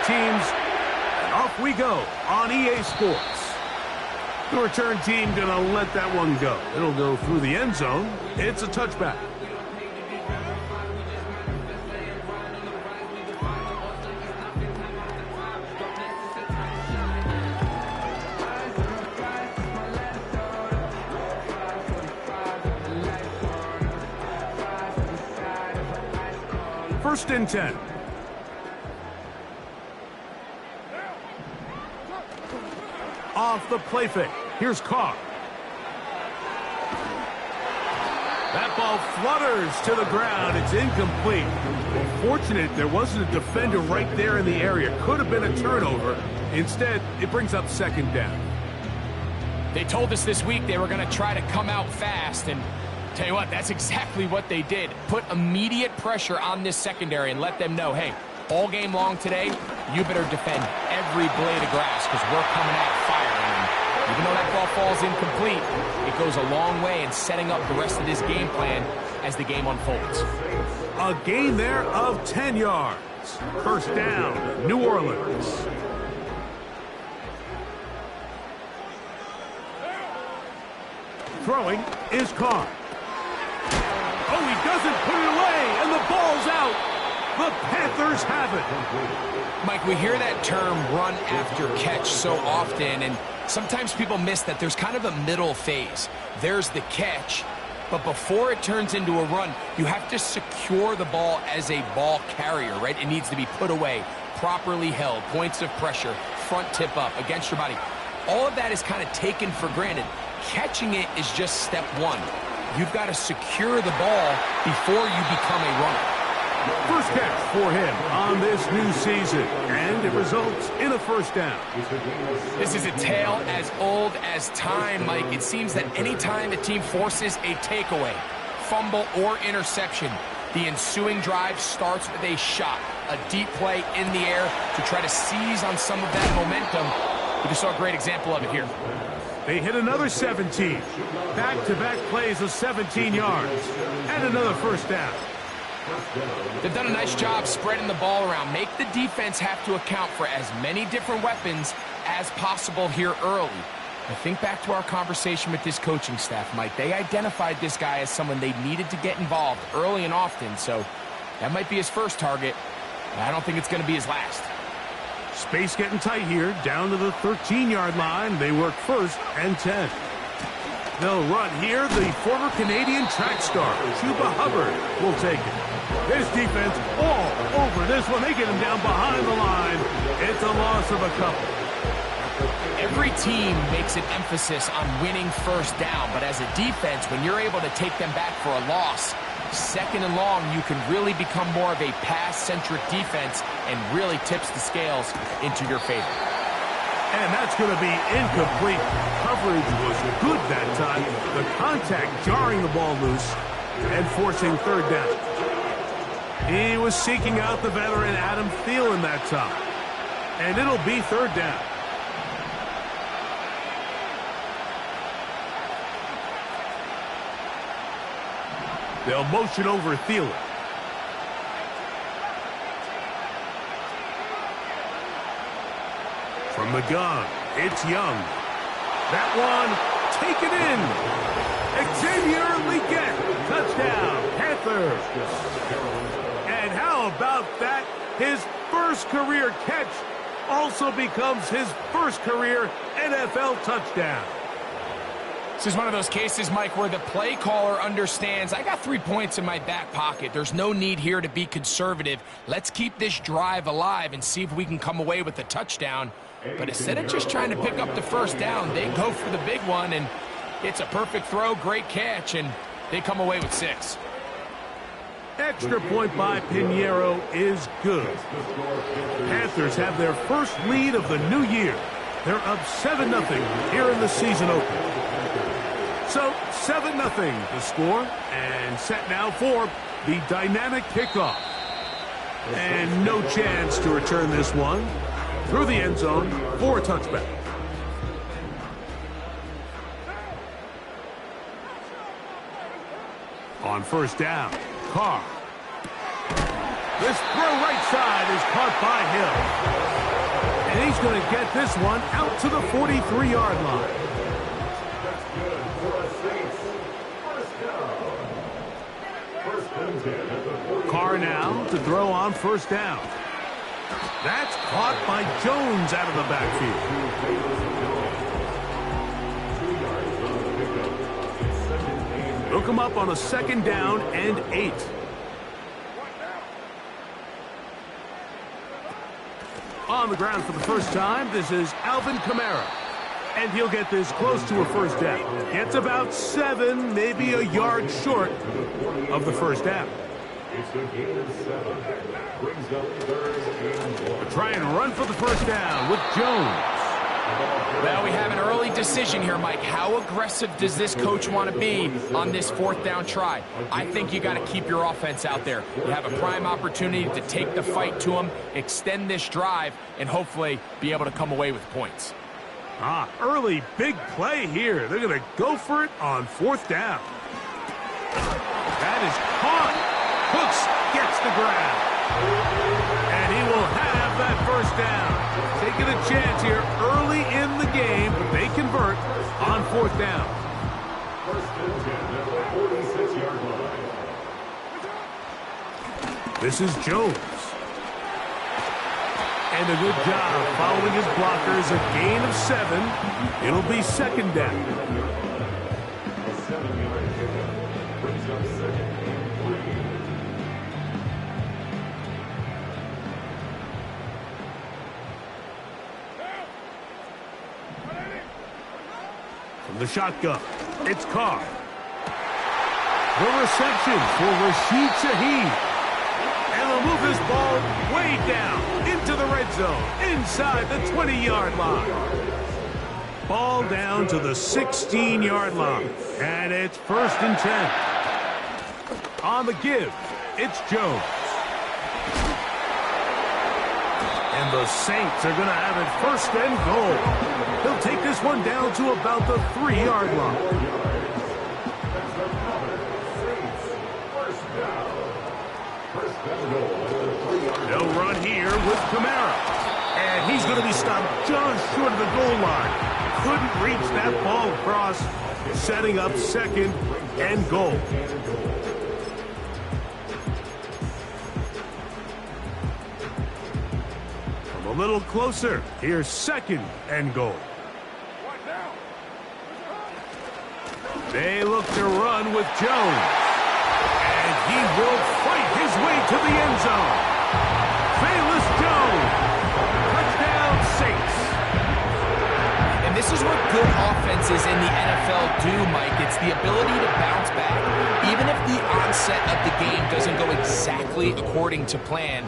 teams. And off we go on EA Sports. The return team going to let that one go. It'll go through the end zone. It's a touchback. First and 10. Off the play fake. Here's Carr. That ball flutters to the ground. It's incomplete. Well, fortunate there wasn't a defender right there in the area. Could have been a turnover. Instead, it brings up second down. They told us this week they were going to try to come out fast, and tell you what, that's exactly what they did. Put immediate pressure on this secondary and let them know, hey, all game long today, you better defend every blade of grass because we're coming out firing. And even though that ball falls incomplete, it goes a long way in setting up the rest of this game plan as the game unfolds. A gain there of 10 yards. First down, New Orleans. Throwing is Carr. Oh, he doesn't put it away, and the ball's out. The Panthers have it. Mike, we hear that term run after catch so often, and sometimes people miss that there's kind of a middle phase. There's the catch, but before it turns into a run, you have to secure the ball as a ball carrier, right? It needs to be put away, properly held, points of pressure, front tip up, against your body. All of that is kind of taken for granted. Catching it is just step one. You've got to secure the ball before you become a runner. First catch for him on this new season, and it results in a first down. This is a tale as old as time, Mike. It seems that any time the team forces a takeaway, fumble, or interception, the ensuing drive starts with a shot, a deep play in the air to try to seize on some of that momentum. We just saw a great example of it here. They hit another 17. Back-to-back plays of 17 yards. And another first down. They've done a nice job spreading the ball around. Make the defense have to account for as many different weapons as possible here early. I think back to our conversation with this coaching staff, Mike. They identified this guy as someone they needed to get involved early and often. So that might be his first target. But I don't think it's going to be his last. Space getting tight here, down to the 13-yard line. They work first and 10. They'll run here. The former Canadian track star, Chuba Hubbard, will take it. This defense all over this one. They get him down behind the line. It's a loss of a couple. Every team makes an emphasis on winning first down, but as a defense, when you're able to take them back for a loss, second and long, you can really become more of a pass-centric defense and really tips the scales into your favor. And that's going to be incomplete. Coverage was good that time. The contact jarring the ball loose and forcing third down. He was seeking out the veteran Adam Thielen that time. And it'll be third down. They'll motion over Thielen. From the gun, it's Young. That one, taken in. Xavier Legette, touchdown, Panthers. And how about that? His first career catch also becomes his first career NFL touchdown. This is one of those cases, Mike, where the play caller understands, I got 3 points in my back pocket. There's no need here to be conservative. Let's keep this drive alive and see if we can come away with a touchdown. But instead of just trying to pick up the first down, they go for the big one, and it's a perfect throw, great catch, and they come away with 6. Extra point by Pinheiro is good. Panthers have their first lead of the new year. They're up 7-0 here in the season opener. So 7-0 the score, and set now for the dynamic kickoff. And no chance to return this one through the end zone for a touchback. On first down, Carr. This throw right side is caught by Hill. He's going to get this one out to the 43-yard line. Carr now to throw on first down. That's caught by Jones out of the backfield. He'll come up on a 2nd down and 8. On the ground for the first time, this is Alvin Kamara. And he'll get this close to a first down. Gets about 7, maybe a yard short of the first down. It's a gain of 7. Brings up 3rd and 1. Try and run for the first down with Jones. Well, we have an early decision here, Mike. How aggressive does this coach want to be on this 4th down try? I think you got to keep your offense out there. You have a prime opportunity to take the fight to them, extend this drive, and hopefully be able to come away with points. Early big play here. They're going to go for it on 4th down. That is caught. Hooks gets the grab. And he will have that first down. Taking a chance here early in the game. They convert on 4th down. First and 10 at the 46-yard line. This is Jones. And a good job following his blockers. A gain of 7. It'll be 2nd down. A 7-yard pickup brings up 2nd and 3. From the shotgun, it's Carr. The reception for Rashid Shaheed. And they'll move this ball way down into the red zone, inside the 20-yard line. Ball down to the 16-yard line. And it's 1st and 10. On the give, it's Jones. And the Saints are going to have it 1st and goal. He'll take this one down to about the 3-yard line. They'll run here with Kamara. And he's going to be stopped just short of the goal line. Couldn't reach that ball across, setting up 2nd and goal. From a little closer, here's 2nd and goal. They look to run with Jones. And he will fight his way to the end zone. Famous Jones. Touchdown, Saints. And this is what good offenses in the NFL do, Mike. It's the ability to bounce back. Even if the onset of the game doesn't go exactly according to plan,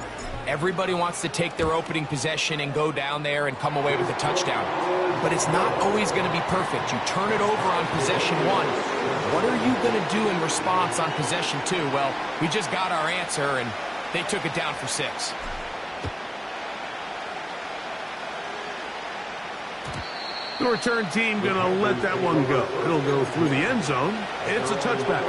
everybody wants to take their opening possession and go down there and come away with a touchdown. But it's not always going to be perfect. You turn it over on possession 1. What are you going to do in response on possession 2? Well, we just got our answer, and they took it down for 6. The return team going to let that one go. It'll go through the end zone. It's a touchback.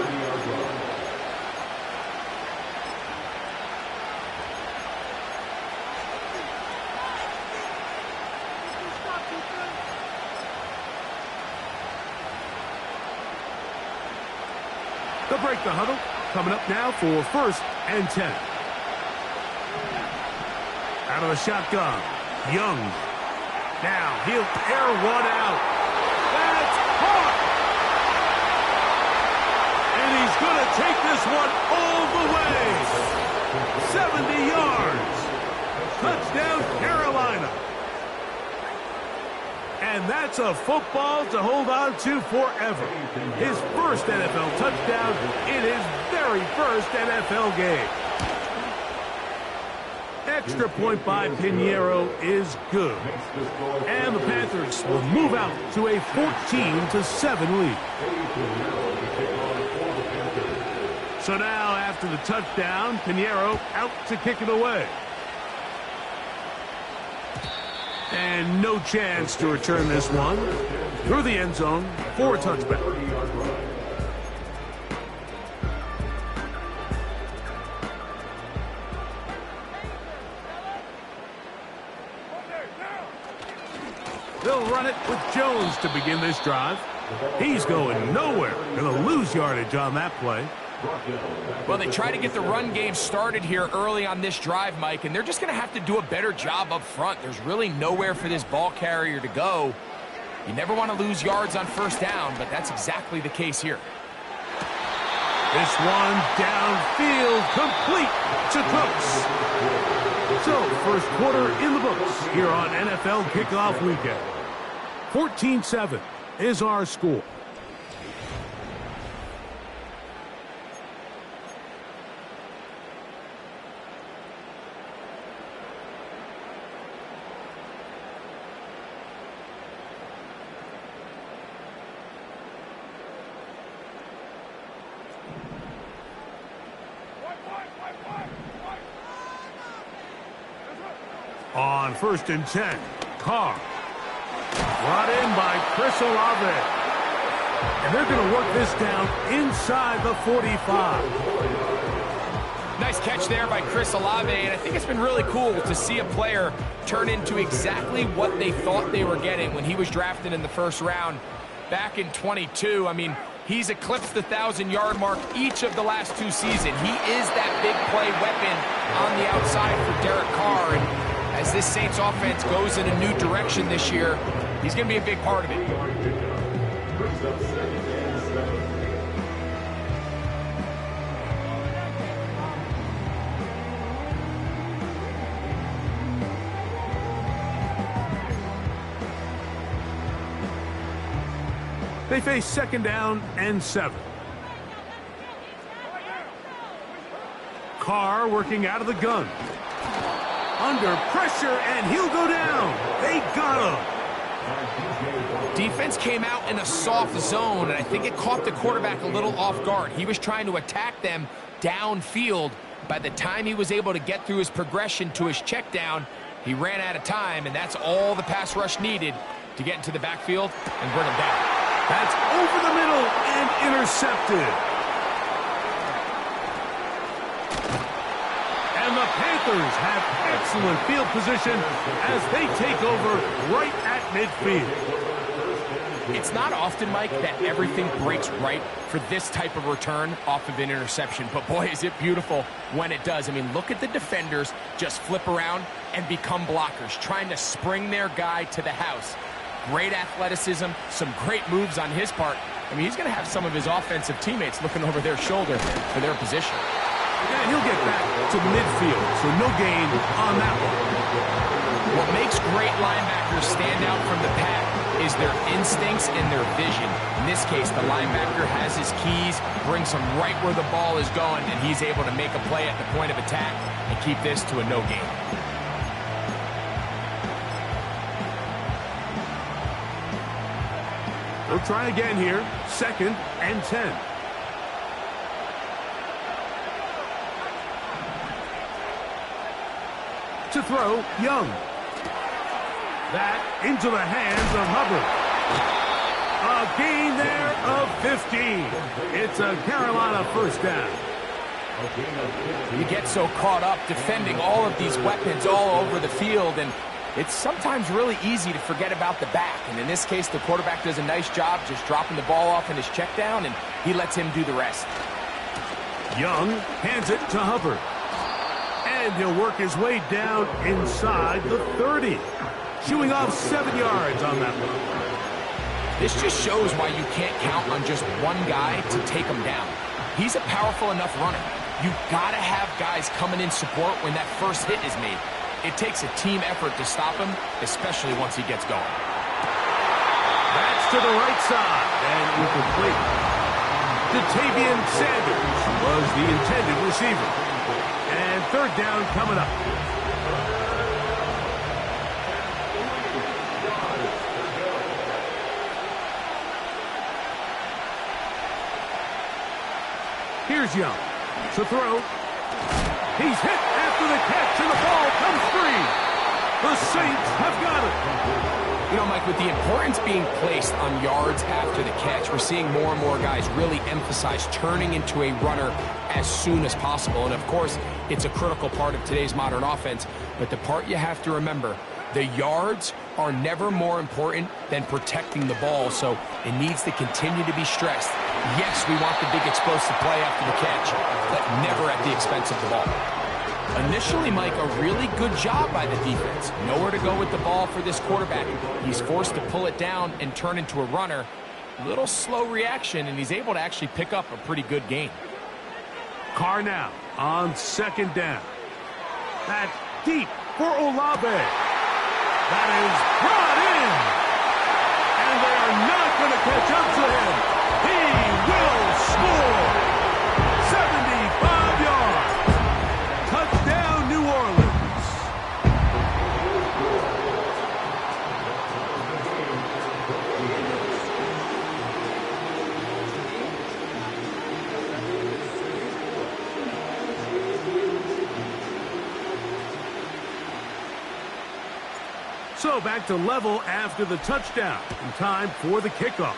They'll break the huddle. Coming up now for 1st and 10. Out of the shotgun, Young. Now he'll air one out. That's caught. And he's going to take this one all the way. 70 yards. Touchdown, Carolina. And that's a football to hold on to forever. His first NFL touchdown in his very first NFL game. Extra point by Pinheiro is good. And the Panthers will move out to a 14-7 lead. So now, after the touchdown, Pinheiro out to kick it away. And no chance to return this one through the end zone for a touchback. They'll run it with Jones to begin this drive. He's going nowhere. Going to lose yardage on that play. Well, they try to get the run game started here early on this drive, Mike, and they're just going to have to do a better job up front. There's really nowhere for this ball carrier to go. You never want to lose yards on first down, but that's exactly the case here. This one downfield, complete to Cooks. So, first quarter in the books here on NFL Kickoff Weekend. 14-7 is our score. On 1st and 10, Carr. Brought in by Chris Olave. And they're going to work this down inside the 45. Nice catch there by Chris Olave, and I think it's been really cool to see a player turn into exactly what they thought they were getting when he was drafted in the first round back in 22. I mean, he's eclipsed the 1,000-yard mark each of the last 2 seasons. He is that big play weapon on the outside for Derek Carr, and as this Saints offense goes in a new direction this year, he's going to be a big part of it. They face 2nd down and 7. Carr working out of the gun. Under pressure, and he'll go down. They got him. Defense came out in a soft zone, and I think it caught the quarterback a little off guard. He was trying to attack them downfield. By the time he was able to get through his progression to his check down, he ran out of time, and that's all the pass rush needed to get into the backfield and bring him down. That's over the middle and intercepted. And the Panthers have excellent field position as they take over right at midfield. It's not often, Mike, that everything breaks right for this type of return off of an interception. But, boy, is it beautiful when it does. I mean, look at the defenders just flip around and become blockers, trying to spring their guy to the house. Great athleticism, some great moves on his part. I mean, he's going to have some of his offensive teammates looking over their shoulder for their position. And he'll get back to midfield, so no gain on that one. What makes great linebackers stand out from the pack is their instincts and their vision. In this case, the linebacker has his keys, brings him right where the ball is going, and he's able to make a play at the point of attack and keep this to a no gain. We'll try again here. 2nd and 10. To throw, Young. That into the hands of Hubbard. A gain there of 15. It's a Carolina 1st down. You get so caught up defending all of these weapons all over the field, and it's sometimes really easy to forget about the back. And in this case, the quarterback does a nice job just dropping the ball off in his check down, and he lets him do the rest. Young hands it to Hubbard. And he'll work his way down inside the 30. Chewing off 7 yards on that one. This just shows why you can't count on just one guy to take him down. He's a powerful enough runner. You've got to have guys coming in support when that first hit is made. It takes a team effort to stop him, especially once he gets going. That's to the right side, and incomplete. Jatavian Sanders was the intended receiver. And 3rd down coming up. Here's Young to throw. He's hit after the catch, and the ball comes free. The Saints have got it. You know, Mike, with the importance being placed on yards after the catch, we're seeing more and more guys really emphasize turning into a runner as soon as possible. And, of course, it's a critical part of today's modern offense. But the part you have to remember, the yards are never more important than protecting the ball, so it needs to continue to be stressed. Yes, we want the big explosive play after the catch, but never at the expense of the ball. Initially, Mike, a really good job by the defense. Nowhere to go with the ball for this quarterback. He's forced to pull it down and turn into a runner. A little slow reaction, and he's able to actually pick up a pretty good gain. Carr now on second down. That's deep for Olave. That is brought in. And they are not going to catch up to him. He will score. 75 yards. Touchdown, New Orleans. So back to level after the touchdown. In time for the kickoff.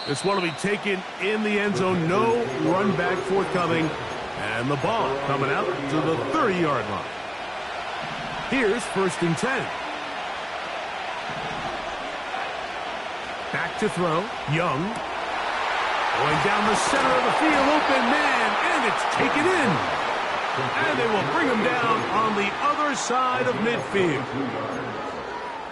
This one will be taken in the end zone. No run back forthcoming. And the ball coming out to the 30-yard line. Here's 1st and 10. Back to throw. Young. Going down the center of the field. Open man. And it's taken in. And they will bring him down on the other side of midfield.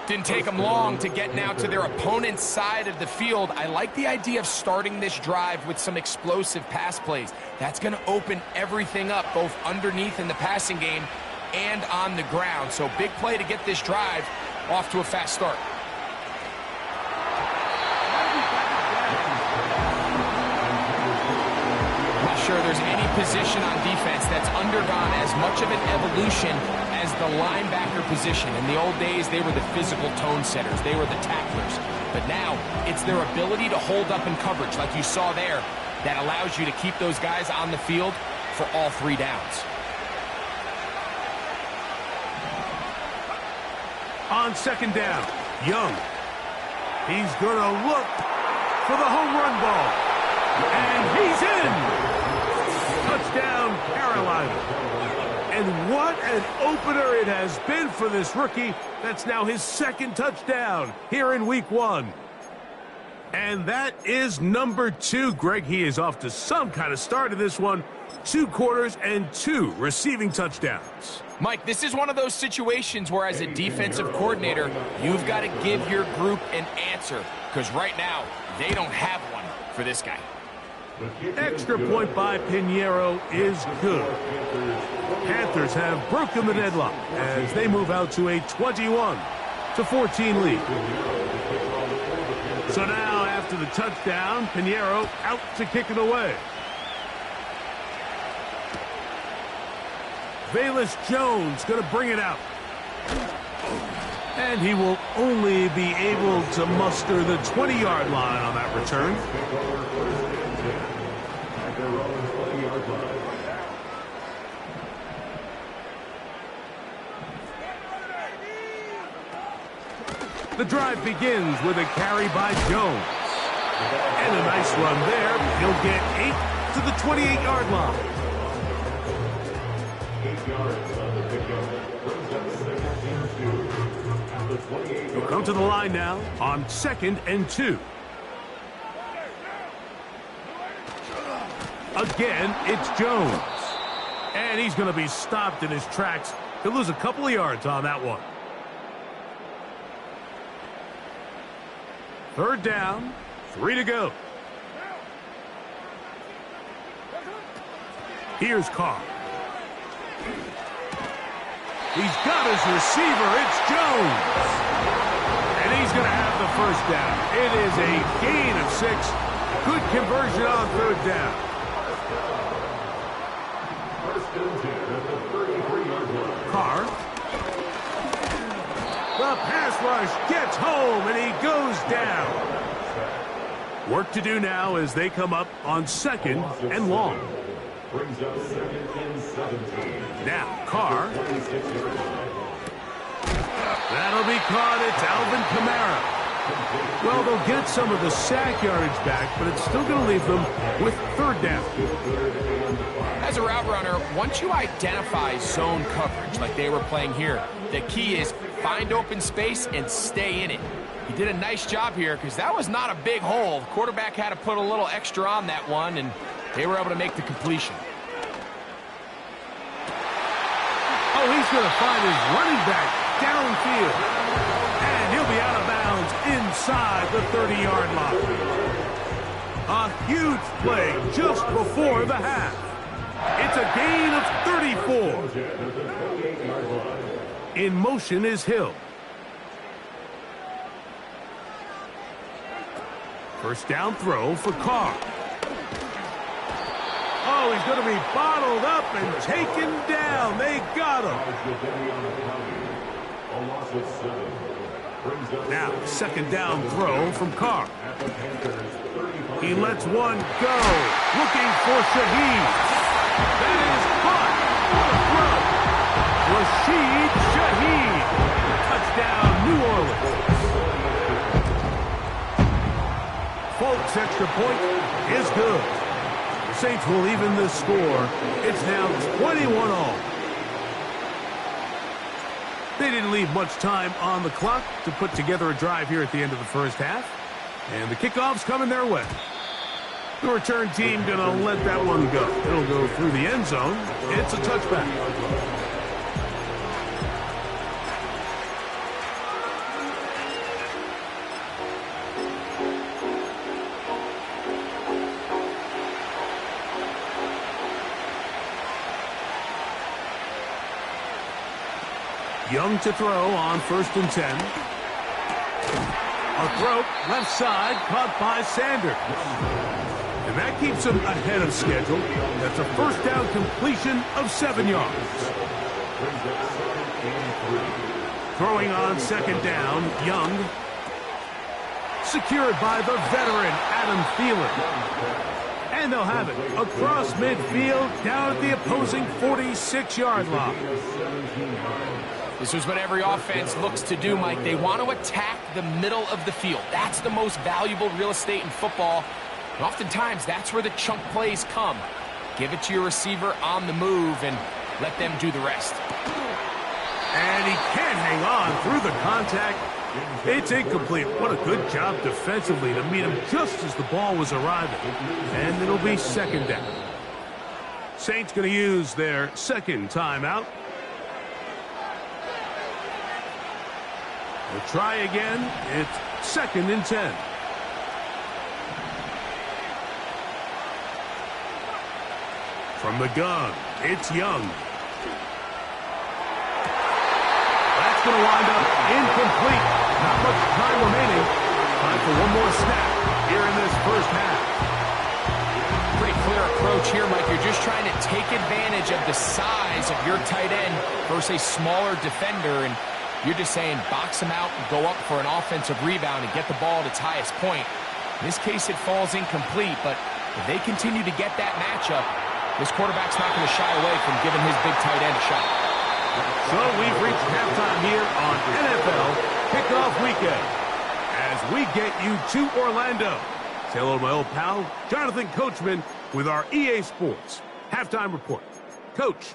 Didn't take them long to get now to their opponent's side of the field. I like the idea of starting this drive with some explosive pass plays. That's going to open everything up, both underneath in the passing game and on the ground. So big play to get this drive off to a fast start. Sure, there's any position on defense that's undergone as much of an evolution as the linebacker position. In the old days, they were the physical tone setters. They were the tacklers. But now, it's their ability to hold up in coverage, like you saw there, that allows you to keep those guys on the field for all 3 downs. On second down, Young. He's going to look for the home run ball. And he's in. Touchdown, Carolina. And what an opener it has been for this rookie. That's now his 2nd touchdown here in week 1. And that is number 2. Greg, he is off to some kind of start in this one. 2 quarters and 2 receiving touchdowns. Mike, this is one of those situations where as a defensive coordinator, you've got to give your group an answer. Because right now, they don't have one for this guy. Extra point by Pinheiro is good. Panthers have broken the deadlock as they move out to a 21-14 lead. So now after the touchdown, Pinheiro out to kick it away. Velus Jones going to bring it out. And he will only be able to muster the 20-yard line on that return. The drive begins with a carry by Jones. And a nice run there. He'll get 8 to the 28-yard line. 8 yards on the pickup. Brings up 2nd and 2. He'll come to the line now on 2nd and 2. Again, it's Jones. And he's going to be stopped in his tracks. He'll lose a couple of yards on that one. 3rd down, 3 to go. Here's Carr. He's got his receiver. It's Jones. And he's going to have the 1st down. It is a gain of 6. Good conversion on 3rd down. 1st and 10 at the 33-yard line. Carr. The pass rush gets home, and he goes down. Work to do now as they come up on 2nd and long. Brings up 2nd and 17. Now, Carr. That'll be caught. It's Alvin Kamara. Well, they'll get some of the sack yardage back, but it's still going to leave them with 3rd down. As a route runner, once you identify zone coverage, coverage like they were playing here. The key is find open space and stay in it. He did a nice job here because that was not a big hole. The quarterback had to put a little extra on that one, and they were able to make the completion. Oh, he's going to find his running back downfield. And he'll be out of bounds inside the 30-yard line. A huge play just before the half. It's a gain of 34. In motion is Hill. First down throw for Carr. Oh, he's going to be bottled up and taken down. They got him. Now, second down throw from Carr. He lets one go. Looking for Shaheed. That is caught. What a throw. Rashid Shaheed. Touchdown, New Orleans. Folks, extra point is good. The Saints will even the score. It's now 21 all. They didn't leave much time on the clock to put together a drive here at the end of the first half. And the kickoff's coming their way. The return team going to let that one go. It'll go through the end zone. It's a touchback. Young to throw on 1st and 10. A throw left side caught by Sanders. And that keeps him ahead of schedule. That's a first down completion of 7 yards. Throwing on 2nd down, Young. Secured by the veteran, Adam Thielen. And they'll have it across midfield down at the opposing 46-yard line. This is what every offense looks to do, Mike. They want to attack the middle of the field. That's the most valuable real estate in football. And oftentimes, that's where the chunk plays come. Give it to your receiver on the move and let them do the rest. And he can't hang on through the contact. It's incomplete. What a good job defensively to meet him just as the ball was arriving. And it'll be 2nd down. Saints going to use their 2nd timeout. We'll try again. It's 2nd and 10. From the gun, it's Young. That's going to wind up incomplete. Not much time remaining. Time for one more snap here in this first half. Pretty clear approach here, Mike. You're just trying to take advantage of the size of your tight end versus a smaller defender, and you're just saying box him out and go up for an offensive rebound and get the ball at its highest point. In this case, it falls incomplete, but if they continue to get that matchup, this quarterback's not going to shy away from giving his big tight end a shot. So we've reached halftime here on NFL Kickoff Weekend as we get you to Orlando. Say hello to my old pal, Jonathan Coachman, with our EA Sports Halftime Report. Coach.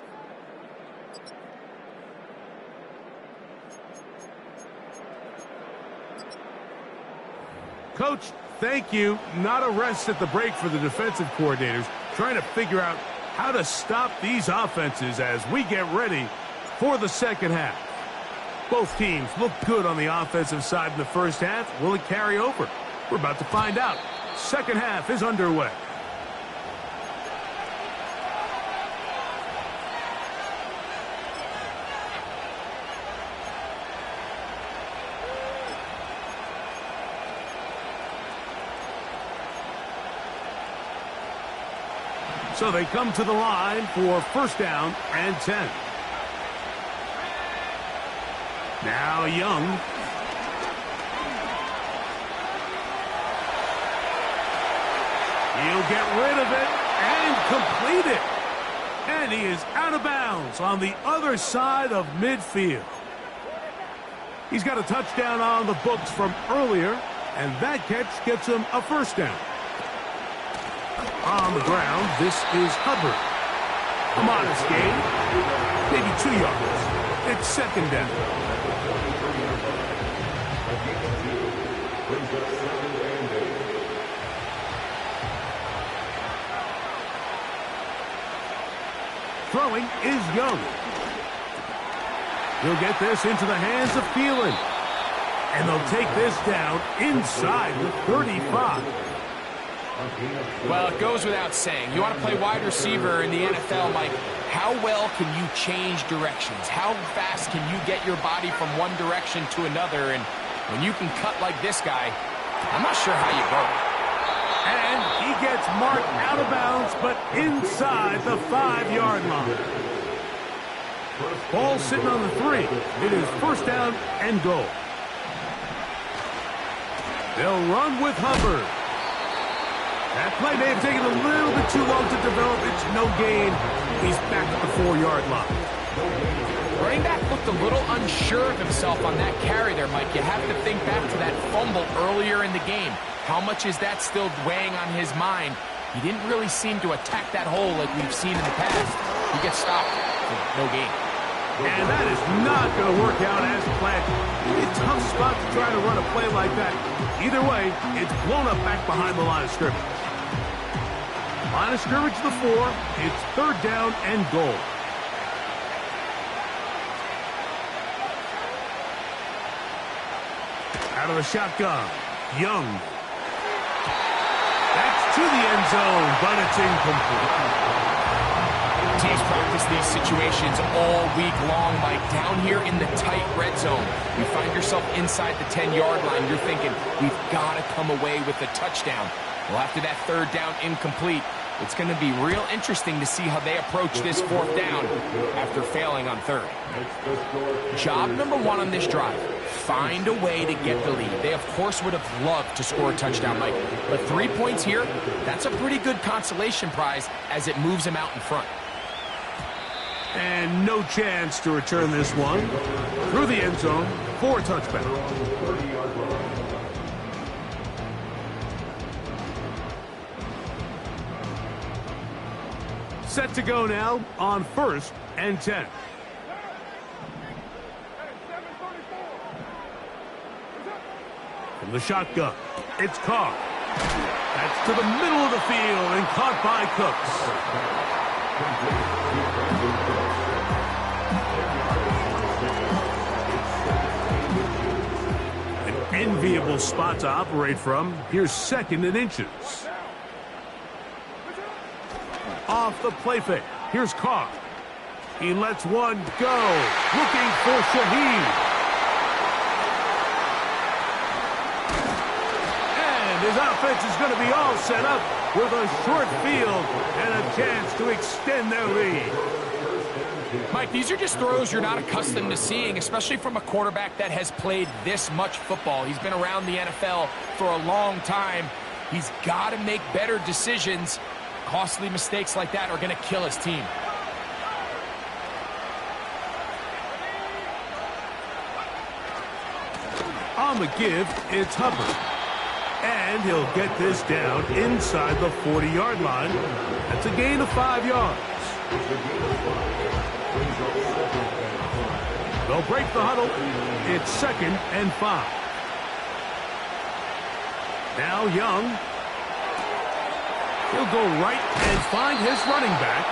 Coach, thank you. Not a rest at the break for the defensive coordinators, trying to figure out how to stop these offenses as we get ready for the second half. Both teams look good on the offensive side in the first half. Will it carry over? We're about to find out. Second half is underway. So they come to the line for 1st down and 10. Now Young. He'll get rid of it and complete it. And he is out of bounds on the other side of midfield. He's got a touchdown on the books from earlier, and that catch gets him a 1st down. On the ground, this is Hubbard. A modest gain, maybe 2 yards. It's second down. Throwing is Young. He'll get this into the hands of Thielen. And they'll take this down inside the 35. Well, it goes without saying. You want to play wide receiver in the NFL, Mike. How well can you change directions? How fast can you get your body from one direction to another? And when you can cut like this guy, I'm not sure how you go. And he gets marked out of bounds, but inside the 5-yard line. Ball sitting on the 3. It is first down and goal. They'll run with Hubbard. That play may have taken a little bit too long to develop. It's no gain. He's back at the 4-yard line. Running back looked a little unsure of himself on that carry there, Mike. You have to think back to that fumble earlier in the game. How much is that still weighing on his mind? He didn't really seem to attack that hole like we've seen in the past. He gets stopped. No gain. And that is not going to work out as planned. A tough spot to try to run a play like that. Either way, it's blown up back behind the line of scrimmage. Line of scrimmage to the 4. It's third down and goal. Out of the shotgun, Young. That's to the end zone, but it's incomplete. Teams practice these situations all week long, Mike. Down here in the tight red zone, you find yourself inside the 10-yard line. You're thinking, we've got to come away with a touchdown. Well, after that third down incomplete, it's going to be real interesting to see how they approach this fourth down after failing on third. Job number 1 on this drive, find a way to get the lead. They, of course, would have loved to score a touchdown, Mike. But 3 points here, that's a pretty good consolation prize as it moves them out in front. And no chance to return this one. Through the end zone for a touchback. Set to go now on 1st and 10. From the shotgun, it's Carr. That's to the middle of the field and caught by Cooks. An enviable spot to operate from. Here's 2nd and inches. Off the play fake. Here's Carr. He lets one go. Looking for Shaheed. And his offense is going to be all set up with a short field and a chance to extend their lead. Mike, these are just throws you're not accustomed to seeing, especially from a quarterback that has played this much football. He's been around the NFL for a long time. He's got to make better decisions. Costly mistakes like that are going to kill his team. On the give, it's Hubbard. And he'll get this down inside the 40-yard line. That's a gain of 5 yards. They'll break the huddle. It's 2nd and 5. Now Young. He'll go right and find his running back.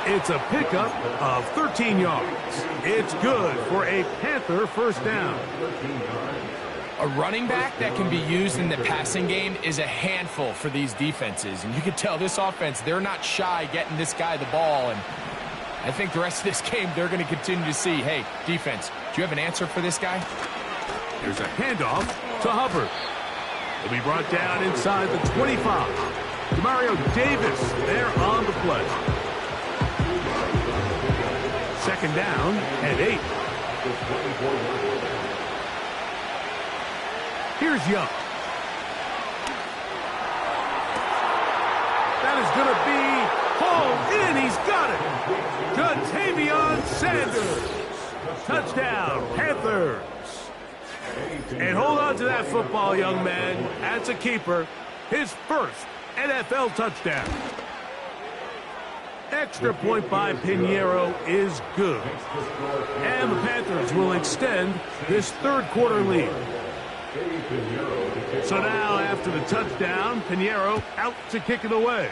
It's a pickup of 13 yards. It's good for a Panther first down. A running back that can be used in the passing game is a handful for these defenses. And you can tell this offense, they're not shy getting this guy the ball. And I think the rest of this game, they're going to continue to see, hey, defense, do you have an answer for this guy? There's a handoff to Hubbard. He'll be brought down inside the 25. Mario Davis there on the play. 2nd down and 8. Here's Young. That is going to be hauled in. He's got it. Jatavion Sanders. Touchdown, Panthers. And hold on to that football, young man. That's a keeper. His first NFL touchdown. Extra point by Pinheiro is good. And the Panthers will extend this third quarter lead. So now, after the touchdown, Pinheiro out to kick it away.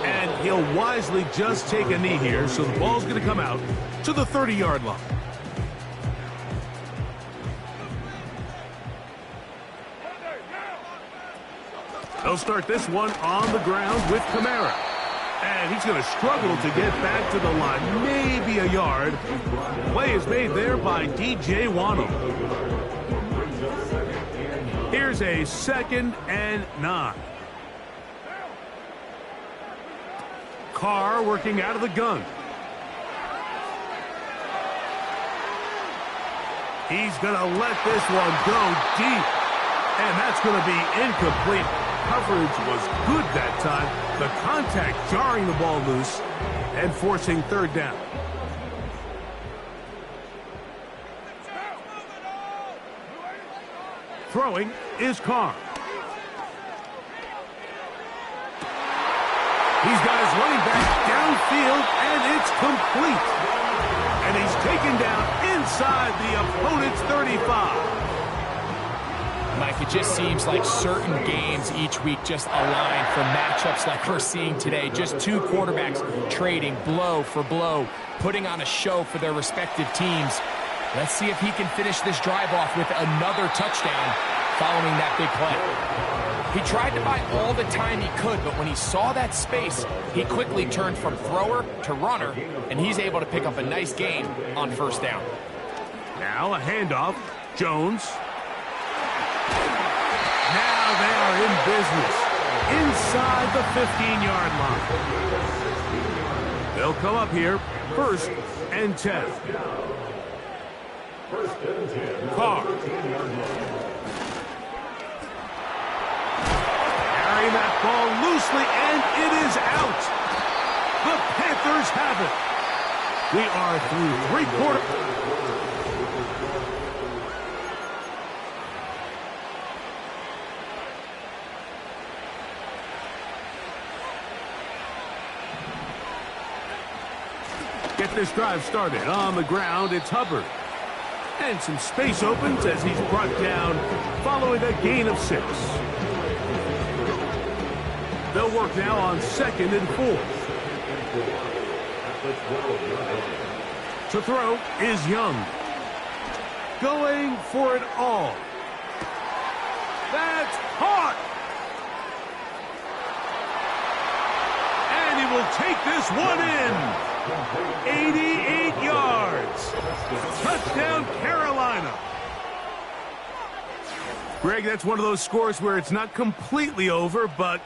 And he'll wisely just take a knee here, so the ball's going to come out to the 30-yard line. They'll start this one on the ground with Kamara. And he's going to struggle to get back to the line, maybe a yard. Play is made there by DJ Waddle. Here's a 2nd and 9. Carr working out of the gun. He's going to let this one go deep. And that's going to be incomplete. Coverage was good that time. The contact jarring the ball loose and forcing third down. Throwing is Carr. He's got his running back downfield, and it's complete. And he's taken down inside the opponent's 35. Mike, it just seems like certain games each week just align for matchups like we're seeing today. Just two quarterbacks trading blow for blow, putting on a show for their respective teams. Let's see if he can finish this drive off with another touchdown following that big play. He tried to buy all the time he could, but when he saw that space, he quickly turned from thrower to runner, and he's able to pick up a nice gain on first down. Now a handoff. Jones. Now they are in business inside the 15-yard line. They'll come up here, 1st and 10. Carr. Carrying that ball loosely, and it is out. The Panthers have it. We are through 3 quarters. Get this drive started. On the ground, it's Hubbard. And some space opens as he's brought down following a gain of 6. They'll work now on 2nd and 4. To throw is Young. Going for it all. That's caught. And he will take this one in. 88 yards. Touchdown, Carolina. Greg, that's one of those scores where it's not completely over, but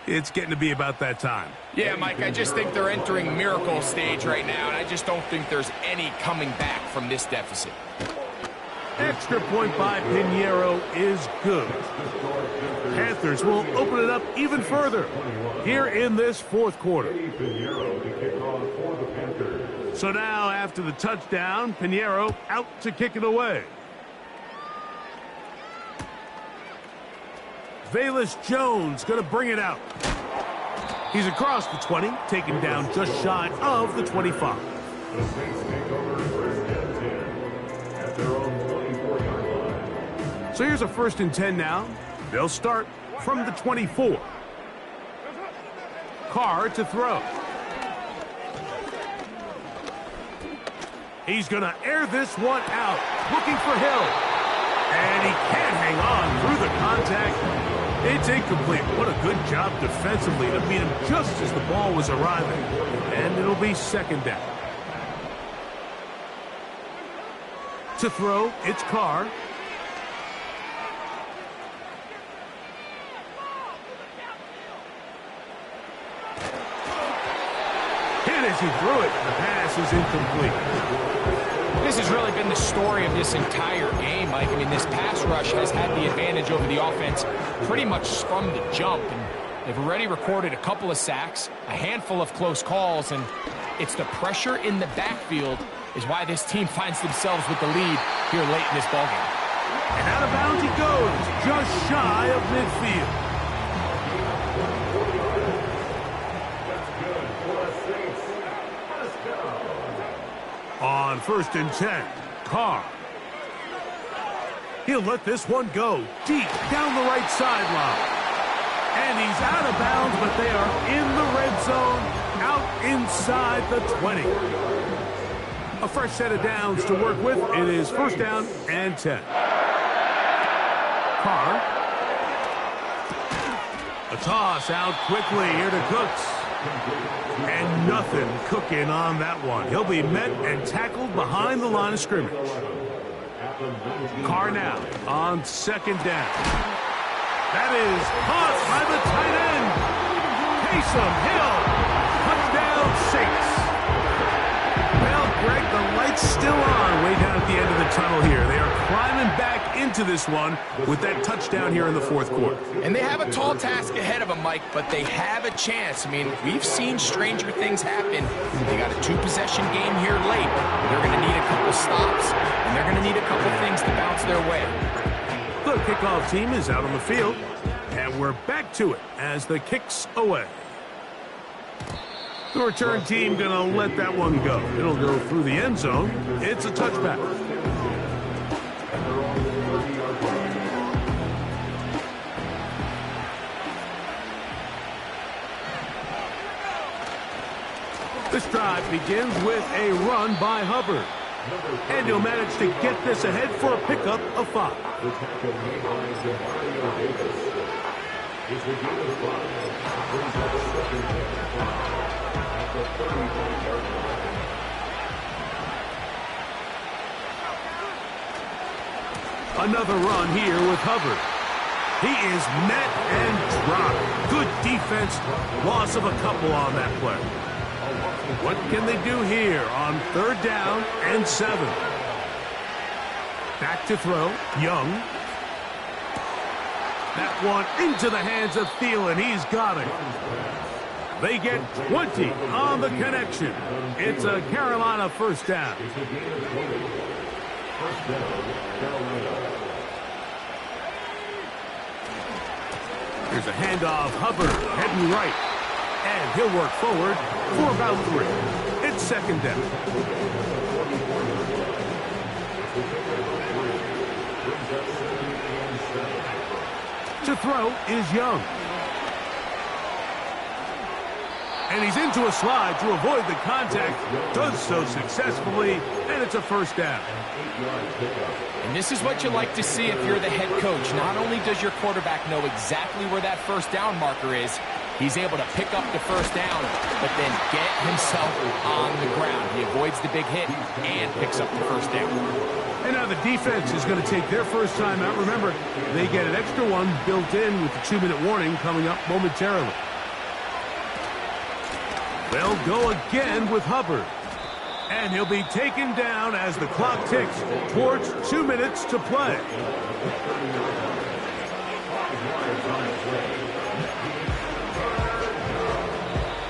it's getting to be about that time. Yeah, Mike, I just think they're entering miracle stage right now, and I just don't think there's any coming back from this deficit. Extra point by Pinheiro is good. Panthers will open it up even further here in this 4th quarter. So now, after the touchdown, Pinheiro out to kick it away. Velus Jones going to bring it out. He's across the 20, taken down just shy of the 25. So here's a 1st and 10 now. They'll start from the 24. Carr to throw. He's going to air this one out, looking for Hill. And he can't hang on through the contact. It's incomplete. What a good job defensively to beat him just as the ball was arriving. And it'll be 2nd down. To throw, it's Carr. As he threw it, the pass is incomplete. This has really been the story of this entire game, Mike. I mean, this pass rush has had the advantage over the offense pretty much from the jump. And they've already recorded a couple of sacks, a handful of close calls, and it's the pressure in the backfield is why this team finds themselves with the lead here late in this ballgame. And out of bounds he goes, just shy of midfield. On 1st and 10, Carr. He'll let this one go deep down the right sideline. And he's out of bounds, but they are in the red zone, out inside the 20. A fresh set of downs to work with. It is 1st down and 10. Carr. A toss out quickly here to Cooks. And nothing cooking on that one. He'll be met and tackled behind the line of scrimmage. Carr now on 2nd down. That is caught by the tight end. Taysom Hill. Touchdown Saints. Well, Greg, the light's still on way down at the end of the tunnel here. They are climbing back into this one with that touchdown here in the 4th quarter. And they have a tall task ahead of them, Mike, but they have a chance. I mean, we've seen stranger things happen. They got a 2-possession game here late. They're going to need a couple stops, and they're going to need a couple things to bounce their way. The kickoff team is out on the field, and we're back to it as the kick's away. The return team going to let that one go. It'll go through the end zone. It's a touchback. This drive begins with a run by Hubbard. And he'll manage to get this ahead for a pickup of 5. Another run here with Hubbard. He is met and dropped. Good defense. Loss of a couple on that play. What can they do here on 3rd down and 7? Back to throw. Young. That one into the hands of Thielen. He's got it. They get 20 on the connection. It's a Carolina 1st down. Here's a handoff. Hubbard heading right. And he'll work forward for about 3. It's 2nd down. To throw is Young. And he's into a slide to avoid the contact. Does so successfully, and it's a 1st down. And this is what you like to see if you're the head coach. Not only does your quarterback know exactly where that 1st down marker is, he's able to pick up the 1st down, but then get himself on the ground. He avoids the big hit and picks up the 1st down. And now the defense is going to take their first time out. Remember, they get an extra one built in with the 2-minute warning coming up momentarily. They'll go again with Hubbard. And he'll be taken down as the clock ticks towards 2 minutes to play.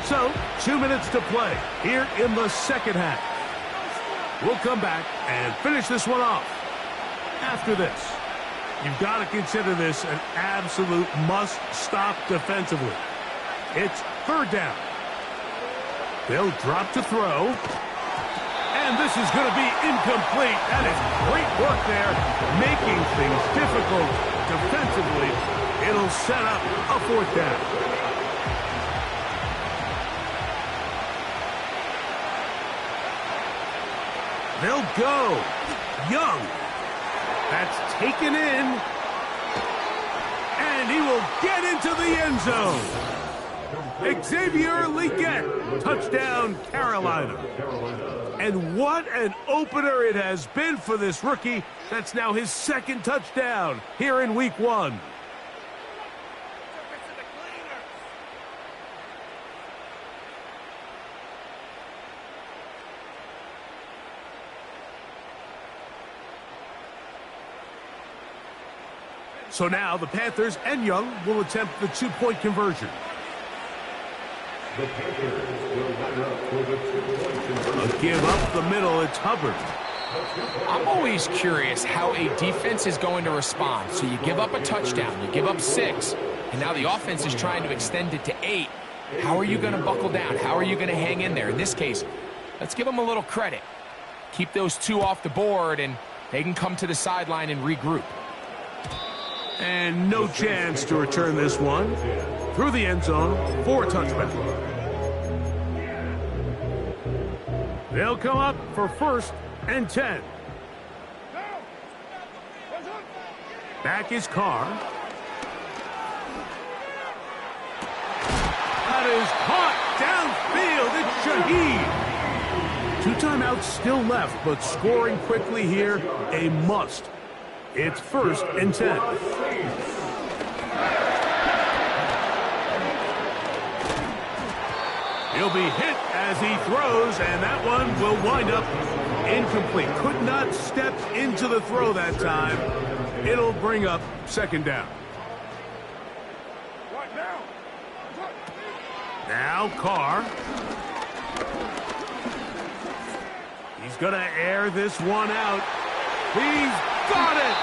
So, 2 minutes to play here in the 2nd half. We'll come back and finish this one off. After this, you've got to consider this an absolute must-stop defensively. It's 3rd down. They'll drop to throw. And this is going to be incomplete. That is great work there, making things difficult defensively. It'll set up a 4th down. They'll go. Young. That's taken in. And he will get into the end zone. Xavier Legette. Touchdown, Carolina. And what an opener it has been for this rookie. That's now his 2nd touchdown here in Week 1. So now the Panthers and Young will attempt the 2-point conversion. The Panthers will line up for the 2-point conversion. A give up the middle. It's Hubbard. I'm always curious how a defense is going to respond. So you give up a touchdown, you give up 6, and now the offense is trying to extend it to 8. How are you going to buckle down? How are you going to hang in there? In this case, let's give them a little credit. Keep those 2 off the board, and they can come to the sideline and regroup. And no chance to return this one. Through the end zone for a touchback. They'll come up for 1st and 10. Back is Carr. That is caught downfield. It's Shaheed. 2 timeouts still left, but scoring quickly here, a must. It's 1st and 10. He'll be hit as he throws, and that one will wind up incomplete. Could not step into the throw that time. It'll bring up 2nd down. Now Carr. He's going to air this one out. He's got it!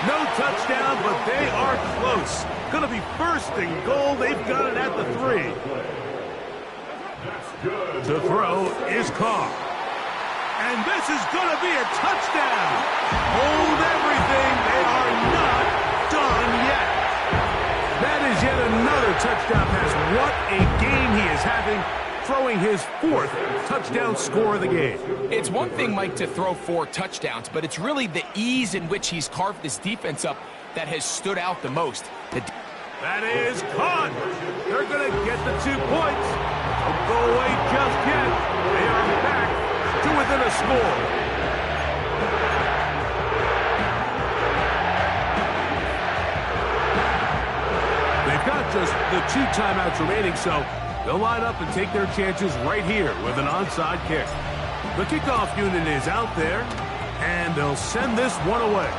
No touchdown, but they are close. Going to be 1st and goal. They've got it at the 3. The throw is Carr. And this is going to be a touchdown. Hold everything. They are not done yet. That is yet another touchdown pass. What a game he is having, throwing his 4th touchdown score of the game. It's one thing, Mike, to throw 4 touchdowns, but it's really the ease in which he's carved this defense up that has stood out the most. That is caught. They're going to get the 2 points. Don't go away just yet. They are back to within a score. They've got just the 2 timeouts remaining, so they'll line up and take their chances right here with an onside kick. The kickoff unit is out there, and they'll send this one away.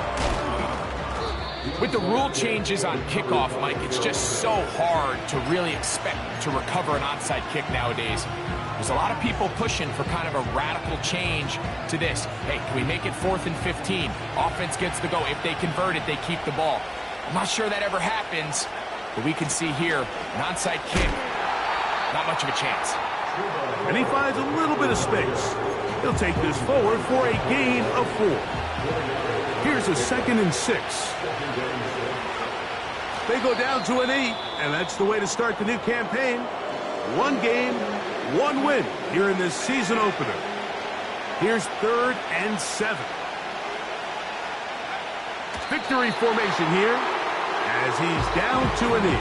With the rule changes on kickoff, Mike, it's just so hard to really expect to recover an onside kick nowadays. There's a lot of people pushing for kind of a radical change to this. Hey, can we make it 4th and 15? Offense gets the go. If they convert it, they keep the ball. I'm not sure that ever happens, but we can see here, an onside kick, not much of a chance. And he finds a little bit of space. He'll take this forward for a gain of 4. Here's a 2nd and 6. They go down to an 8, and that's the way to start the new campaign. 1 game, 1 win here in this season opener. Here's 3rd and 7. Victory formation here as he's down to an 8.